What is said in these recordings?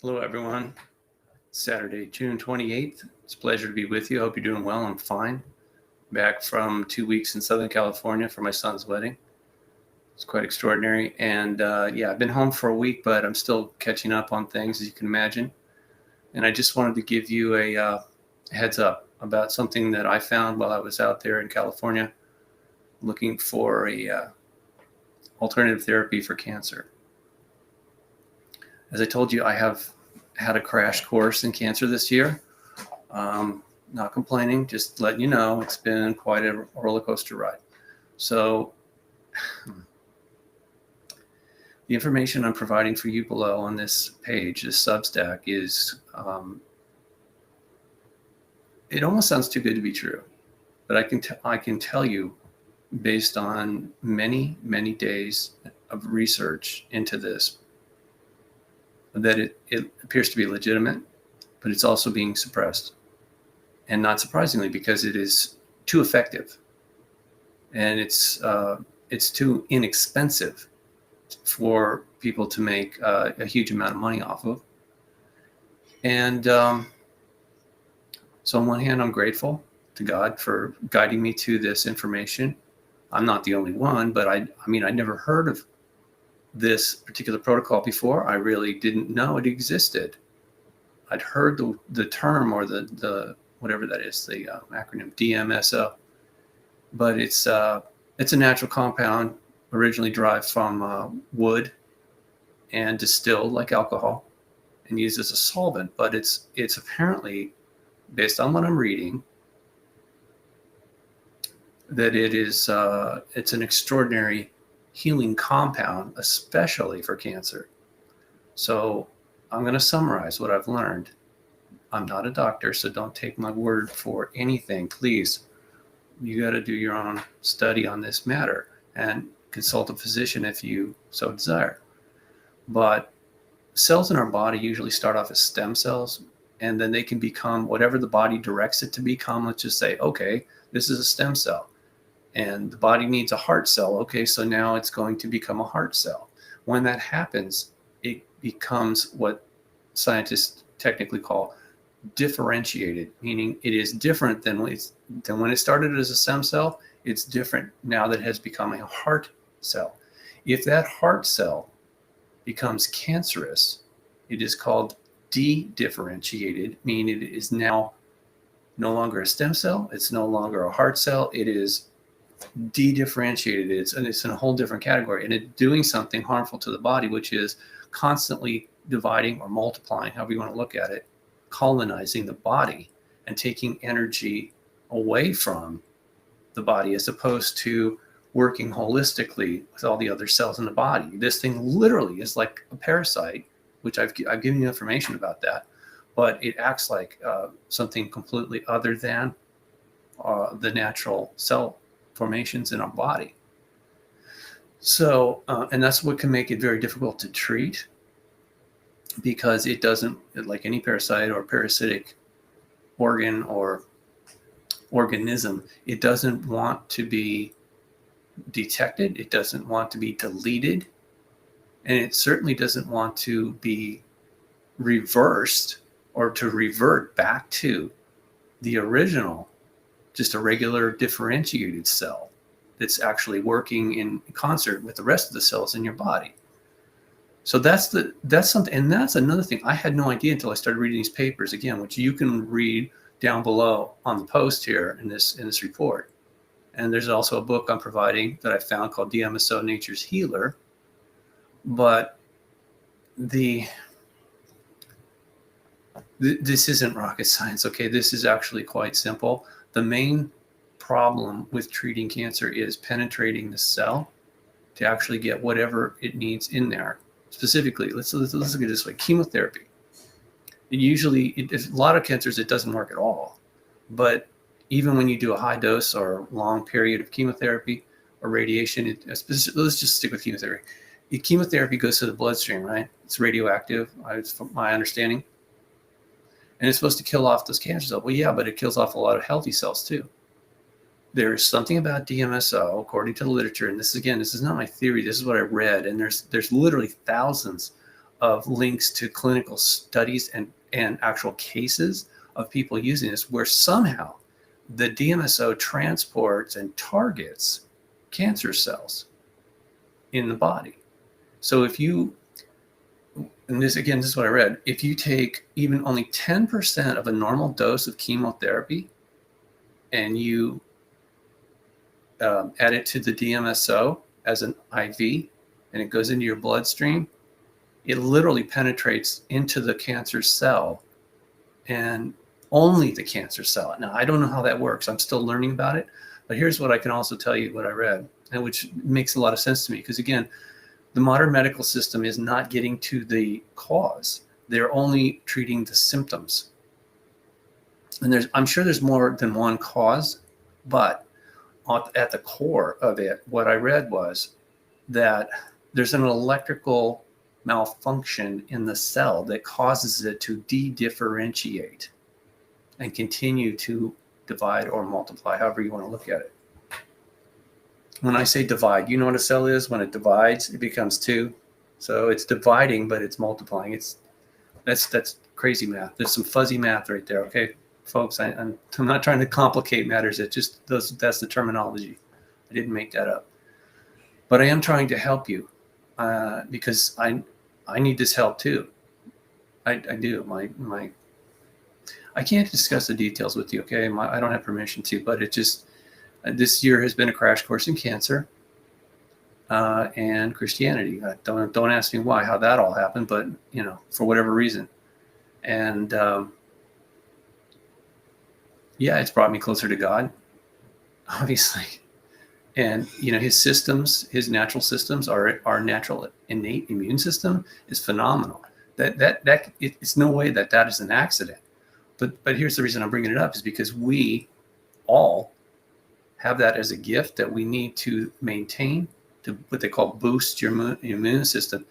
Hello, everyone. Saturday, June 28th. It's a pleasure to be with you. I hope you're doing well. I'm fine. Back from 2 weeks in Southern California for my son's wedding. It's quite extraordinary. And I've been home for a week, but I'm still catching up on things, as you can imagine. And I just wanted to give you a heads up about something that I found while I was out there in California looking for a alternative therapy for cancer. As I told you, I have had a crash course in cancer this year. Not complaining, just letting you know it's been quite a roller coaster ride. So the information I'm providing for you below on this page, this Substack, is it almost sounds too good to be true, but I can tell you, based on many days of research into this, that it appears to be legitimate, but it's also being suppressed. And not surprisingly, because it is too effective and it's too inexpensive for people to make a huge amount of money off of. And so on one hand, I'm grateful to God for guiding me to this information. I'm not the only one, but I never heard of this particular protocol before. I really didn't know it existed. I'd heard the term, or the whatever that is, the acronym Dmso, but it's a natural compound originally derived from wood and distilled like alcohol and used as a solvent. But it's apparently, based on what I'm reading, that it's an extraordinary healing compound, especially for cancer. So I'm going to summarize what I've learned. I'm not a doctor, so don't take my word for anything. Please, you got to do your own study on this matter and consult a physician if you so desire. But cells in our body usually start off as stem cells, and then they can become whatever the body directs it to become. Let's just say, okay, this is a stem cell. And the body needs a heart cell. Okay, so now it's going to become a heart cell. When that happens, it becomes what scientists technically call differentiated, meaning it is different than when it started as a stem cell. It's different now that it has become a heart cell. If that heart cell becomes cancerous, it is called de-differentiated, meaning it is now no longer a stem cell. It's no longer a heart cell. It is de-differentiated. It's in a whole different category, and it's doing something harmful to the body, which is constantly dividing or multiplying, however you want to look at it, colonizing the body and taking energy away from the body, as opposed to working holistically with all the other cells in the body. This thing literally is like a parasite, which I've given you information about that, but it acts like something completely other than the natural cell formations in our body. So, and that's what can make it very difficult to treat, because it doesn't, like any parasite or parasitic organ or organism, it doesn't want to be detected. It doesn't want to be deleted. And it certainly doesn't want to be reversed or to revert back to the original, just a regular differentiated cell that's actually working in concert with the rest of the cells in your body. So that's something, and that's another thing I had no idea until I started reading these papers again, which you can read down below on the post here in this report. And there's also a book I'm providing that I found called Dmso, Nature's Healer. But this isn't rocket science, okay? This is actually quite simple. The main problem with treating cancer is penetrating the cell to actually get whatever it needs in there. Specifically, let's look at it this way: chemotherapy. A lot of cancers, it doesn't work at all. But even when you do a high dose or long period of chemotherapy or radiation, let's just stick with chemotherapy. Chemotherapy goes to the bloodstream, right? It's radioactive, it's from my understanding. And it's supposed to kill off those cancer cells. Well, yeah, but it kills off a lot of healthy cells too. There's something about DMSO, according to the literature, and this is not my theory, this is what I read, and there's literally thousands of links to clinical studies and actual cases of people using this where somehow the DMSO transports and targets cancer cells in the body. So if you, and this again, this is what I read, if you take even only 10% of a normal dose of chemotherapy and you add it to the DMSO as an IV and it goes into your bloodstream, it literally penetrates into the cancer cell and only the cancer cell. Now, I don't know how that works. I'm still learning about it. But here's what I can also tell you what I read, and which makes a lot of sense to me. Because again, the modern medical system is not getting to the cause. They're only treating the symptoms. And I'm sure there's more than one cause, but at the core of it, what I read was that there's an electrical malfunction in the cell that causes it to de-differentiate and continue to divide or multiply, however you want to look at it. When I say divide, you know what a cell is? When it divides, it becomes two. So it's dividing, but it's multiplying. That's crazy math. There's some fuzzy math right there, okay? Folks, I'm not trying to complicate matters. It's just that's the terminology. I didn't make that up. But I am trying to help you because I need this help too. I do. I can't discuss the details with you, okay? I don't have permission to, but it just this year has been a crash course in cancer and Christianity. Don't ask me why, how that all happened, but for whatever reason. And yeah, it's brought me closer to God, obviously. And his systems, his natural systems, our natural innate immune system is phenomenal. It's no way that is an accident. But here's the reason I'm bringing it up is because we all have that as a gift that we need to maintain, to what they call boost your immune system.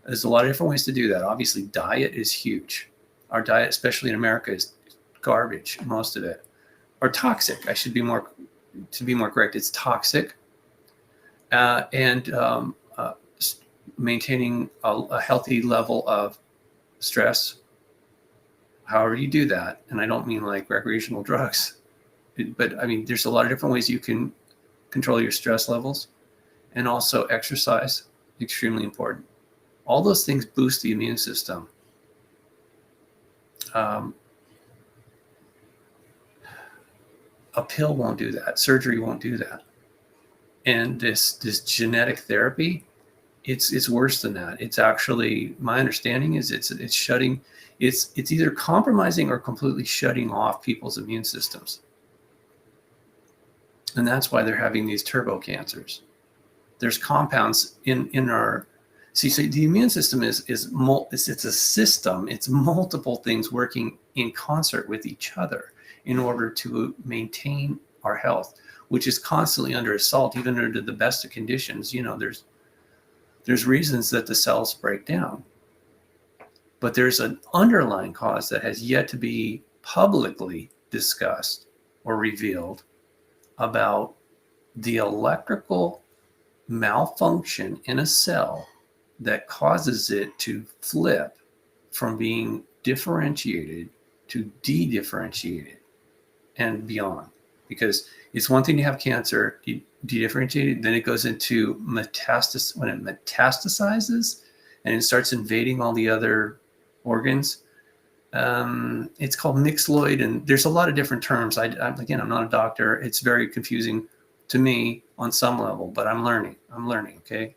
There's a lot of different ways to do that. Obviously, diet is huge. Our diet, especially in America, is garbage, most of it. Or toxic, to be more correct, it's toxic. And maintaining a healthy level of stress, however you do that, and I don't mean like recreational drugs, but I mean, there's a lot of different ways you can control your stress levels, and also exercise, extremely important. All those things boost the immune system. A pill won't do that. Surgery won't do that. And this genetic therapy, it's worse than that. It's actually, my understanding is it's either compromising or completely shutting off people's immune systems. And that's why they're having these turbo cancers. There's compounds in our, so the immune system it's a system. It's multiple things working in concert with each other in order to maintain our health, which is constantly under assault, even under the best of conditions. There's reasons that the cells break down, but there's an underlying cause that has yet to be publicly discussed or revealed about the electrical malfunction in a cell that causes it to flip from being differentiated to de-differentiated and beyond. Because it's one thing to have cancer de-differentiated, then it goes into metastasis. When it metastasizes and it starts invading all the other organs, it's called mixloid, and there's a lot of different terms. I'm not a doctor. It's very confusing to me on some level, but I'm learning. Okay.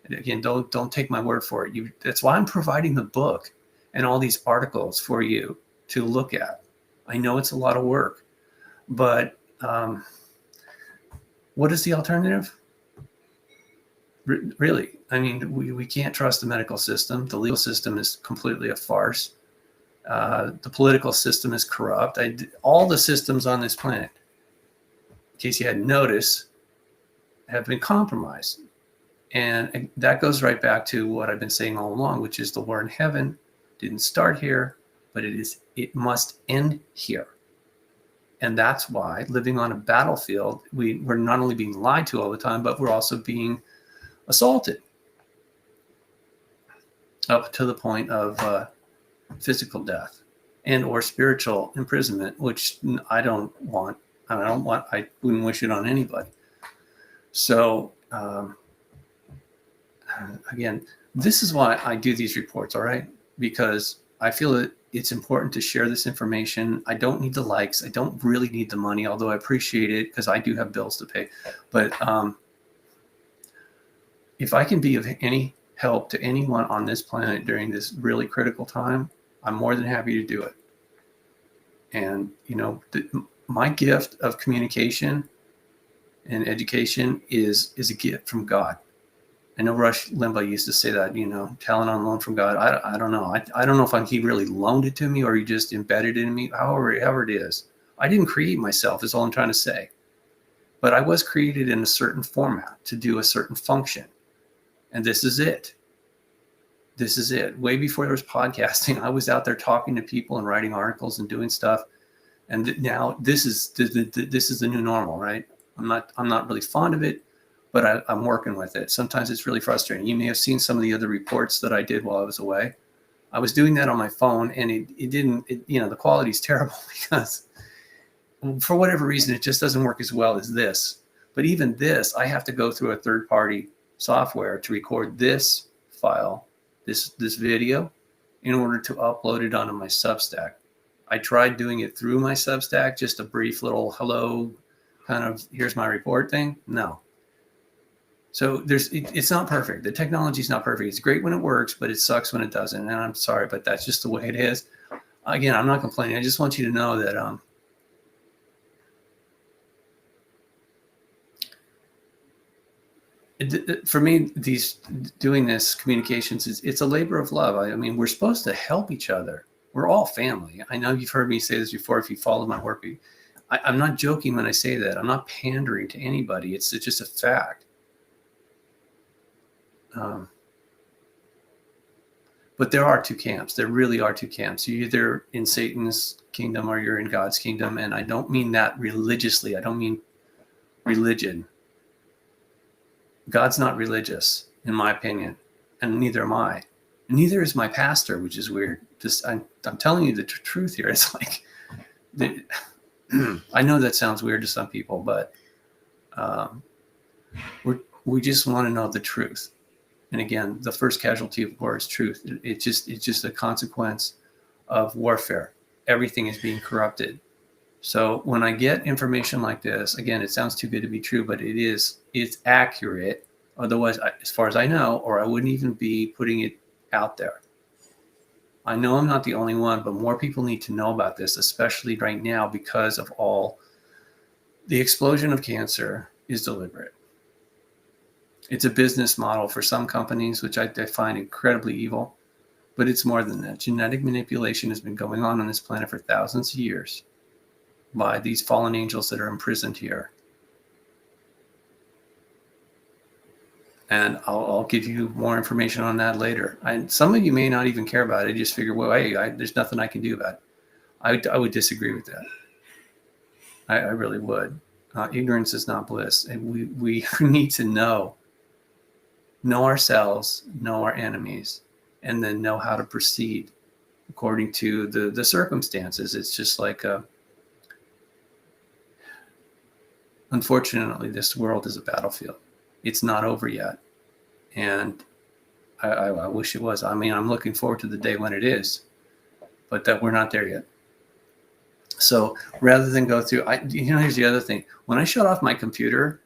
And again, don't take my word for it. That's why I'm providing the book and all these articles for you to look at. I know it's a lot of work, but what is the alternative? Really, I mean, we can't trust the medical system. The legal system is completely a farce. The political system is corrupt. All the systems on this planet, in case you hadn't noticed, have been compromised. And that goes right back to what I've been saying all along, which is the war in heaven didn't start here, but it must end here. And that's why living on a battlefield, we're not only being lied to all the time, but we're also being assaulted. up to the point of physical death and or spiritual imprisonment, which I don't want. I wouldn't wish it on anybody. So again, this is why I do these reports, all right? Because I feel that it's important to share this information. I don't need the likes. I don't really need the money, although I appreciate it because I do have bills to pay. But if I can be of any help to anyone on this planet during this really critical time, I'm more than happy to do it. And, you know, my gift of communication and education is a gift from God. I know Rush Limbaugh used to say that, you know, talent on loan from God. I don't know. I don't know if he really loaned it to me or he just embedded it in me, however it is. I didn't create myself is all I'm trying to say. But I was created in a certain format to do a certain function. And this is it. This is it. Way before there was podcasting, I was out there talking to people and writing articles and doing stuff. And now this is the new normal, right? I'm not really fond of it, but I'm working with it. Sometimes it's really frustrating. You may have seen some of the other reports that I did while I was away. I was doing that on my phone, and it didn't, you know, the quality is terrible because for whatever reason, it just doesn't work as well as this. But even this, I have to go through a third-party software to record this file, this video, in order to upload it onto my Substack. I tried doing it through my Substack, just a brief little hello, kind of here's my report thing. No. So it's not perfect. The technology is not perfect. It's great when it works, but it sucks when it doesn't. And I'm sorry, but that's just the way it is. Again, I'm not complaining. I just want you to know that for me, doing this communications it's a labor of love. I mean, we're supposed to help each other. We're all family. I know you've heard me say this before. If you followed my work, I'm not joking when I say that. I'm not pandering to anybody. It's just a fact. But there are two camps. There really are two camps. You're either in Satan's kingdom or you're in God's kingdom. And I don't mean that religiously. I don't mean religion. God's not religious, in my opinion, and neither am I. And neither is my pastor, which is weird. I'm telling you the truth here. It's like, I know that sounds weird to some people, but we just want to know the truth. And again, the first casualty of war is truth. It's just a consequence of warfare. Everything is being corrupted. So when I get information like this, again, it sounds too good to be true, but it's accurate. Otherwise, as far as I know, or I wouldn't even be putting it out there. I know I'm not the only one, but more people need to know about this, especially right now because of all the explosion of cancer is deliberate. It's a business model for some companies, which I find incredibly evil, but it's more than that. Genetic manipulation has been going on this planet for thousands of years by these fallen angels that are imprisoned here. And I'll give you more information on that later. And some of you may not even care about it. Just figure, well, hey, there's nothing I can do about it. I would disagree with that. I really would. Ignorance is not bliss. And we need to know ourselves, know our enemies, and then know how to proceed according to the circumstances. It's just like unfortunately, this world is a battlefield. It's not over yet. And I wish it was. I mean, I'm looking forward to the day when it is, but that we're not there yet. So rather than go through, here's the other thing. When I shut off my computer,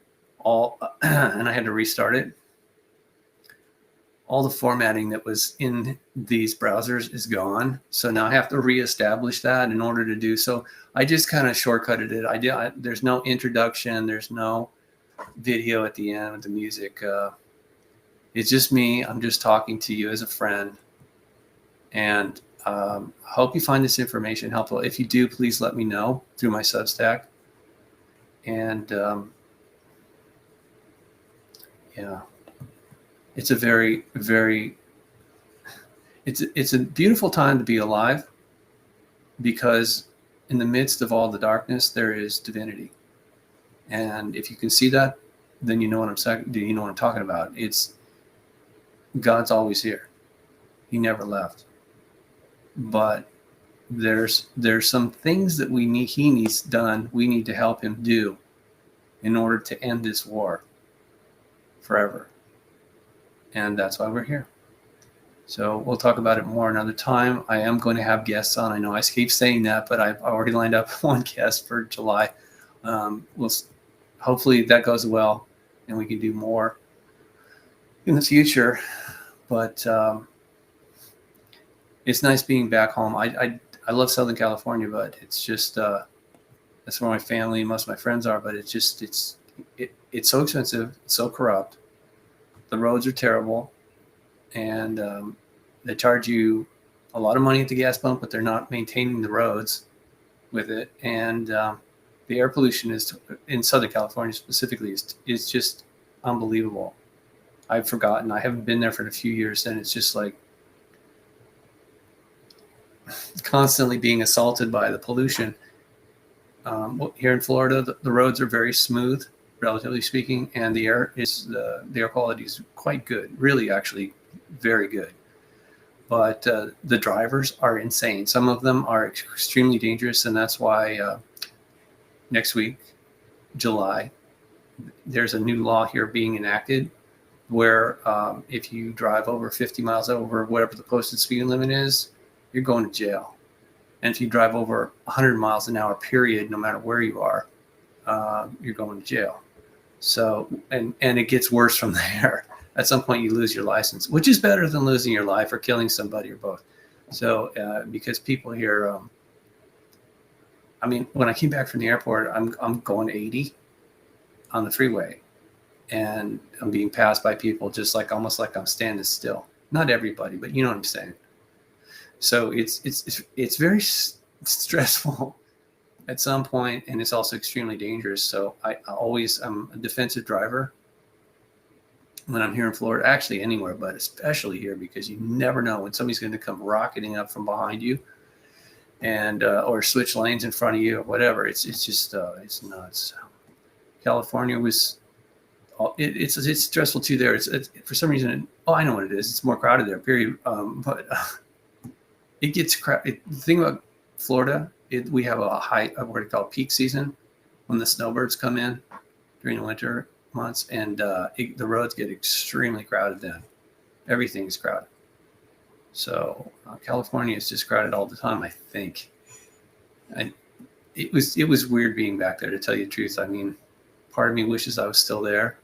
and I had to restart it, all the formatting that was in these browsers is gone. So now I have to reestablish that in order to do so. I just kind of shortcutted it. There's no introduction. There's no video at the end with the music. It's just me. I'm just talking to you as a friend. And hope you find this information helpful. If you do, please let me know through my Substack. And yeah. It's a very, very, it's a beautiful time to be alive because in the midst of all the darkness, there is divinity. And if you can see that, then you know what I'm talking about. God's always here. He never left. But there's some things that he needs done. We need to help him do in order to end this war forever. And that's why we're here. So we'll talk about it more another time. I am going to have guests on. I know I keep saying that, but I've already lined up one guest for July. Hopefully that goes well and we can do more in the future. But it's nice being back home. I love Southern California, but it's just that's where my family, most of my friends are. But it's so expensive, it's so corrupt. The roads are terrible, and they charge you a lot of money at the gas pump, but they're not maintaining the roads with it. And the air pollution is in Southern California specifically is just unbelievable. I've forgotten. I haven't been there for a few years, and it's just like constantly being assaulted by the pollution. Here in Florida, the roads are very smooth, relatively speaking, and the air quality is quite good, really, actually, very good. But the drivers are insane. Some of them are extremely dangerous, and that's why next week, July, there's a new law here being enacted where if you drive over 50 miles over whatever the posted speed limit is, you're going to jail. And if you drive over 100 miles an hour, period, no matter where you are, you're going to jail. So, and it gets worse from there. At some point, you lose your license, which is better than losing your life or killing somebody or both. So, because people here, I mean, when I came back from the airport, I'm going 80 on the freeway, and I'm being passed by people just like almost like I'm standing still. Not everybody, but you know what I'm saying. So it's very stressful at some point, and it's also extremely dangerous. So I'm a defensive driver when I'm here in Florida, actually anywhere, but especially here, because you never know when somebody's going to come rocketing up from behind you and or switch lanes in front of you or whatever. It's just it's nuts. California was it's stressful too there. It's for some reason. I know what it is. It's more crowded there. Period. But it gets crowded. The thing about Florida, we have a high, what do you call it, peak season, when the snowbirds come in during the winter months, and the roads get extremely crowded then. Everything's crowded. So California is just crowded all the time, I think. It was weird being back there, to tell you the truth. I mean, part of me wishes I was still there.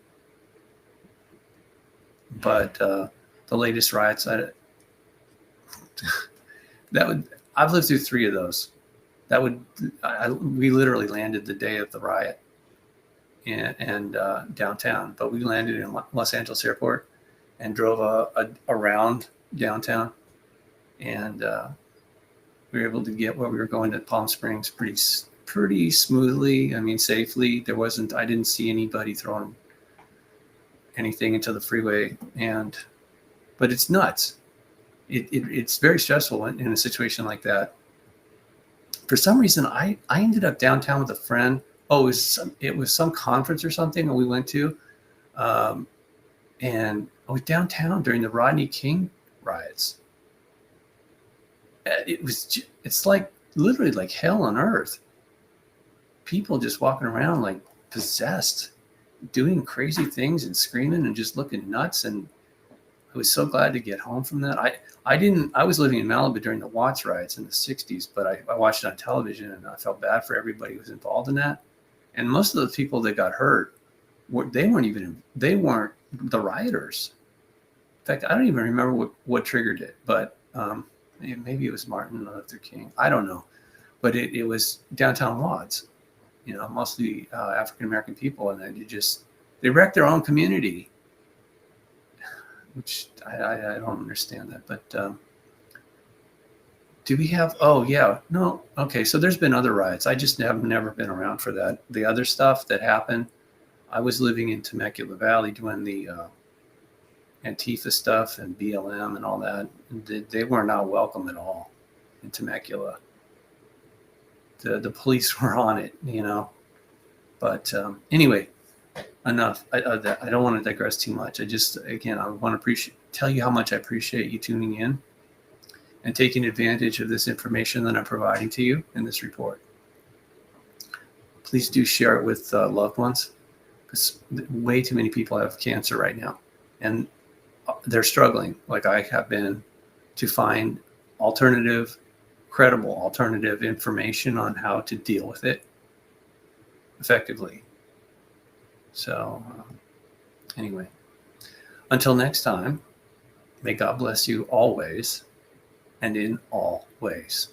But the latest riots, I've lived through 3 of those. We literally landed the day of the riot and downtown, but we landed in Los Angeles Airport and drove around downtown, and we were able to get where we were going to Palm Springs pretty smoothly. I mean, safely. I didn't see anybody throwing anything into the freeway, but it's nuts. It's very stressful in a situation like that. For some reason, I ended up downtown with a friend. Oh, it was some conference or something that we went to, and I was downtown during the Rodney King riots. It's like literally like hell on earth. People just walking around like possessed, doing crazy things and screaming and just looking nuts. And I was so glad to get home from that. I was living in Malibu during the Watts riots in the 60s, but I watched it on television, and I felt bad for everybody who was involved in that. And most of the people that got hurt, they weren't the rioters. In fact, I don't even remember what triggered it, but maybe it was Martin Luther King. I don't know. But it was downtown Watts, mostly African-American people, and they wrecked their own community, which I don't understand that. But do we have, oh yeah, no, okay, so there's been other riots. I just have never been around for that. The other stuff that happened, I was living in Temecula Valley doing the Antifa stuff and BLM and all that. They were not welcome at all in Temecula. The police were on it, But anyway, enough. I don't want to digress too much. I want to tell you how much I appreciate you tuning in and taking advantage of this information that I'm providing to you in this report. Please do share it with loved ones, because way too many people have cancer right now, and they're struggling, like I have been, to find credible alternative information on how to deal with it effectively. So anyway, until next time, may God bless you always and in all ways.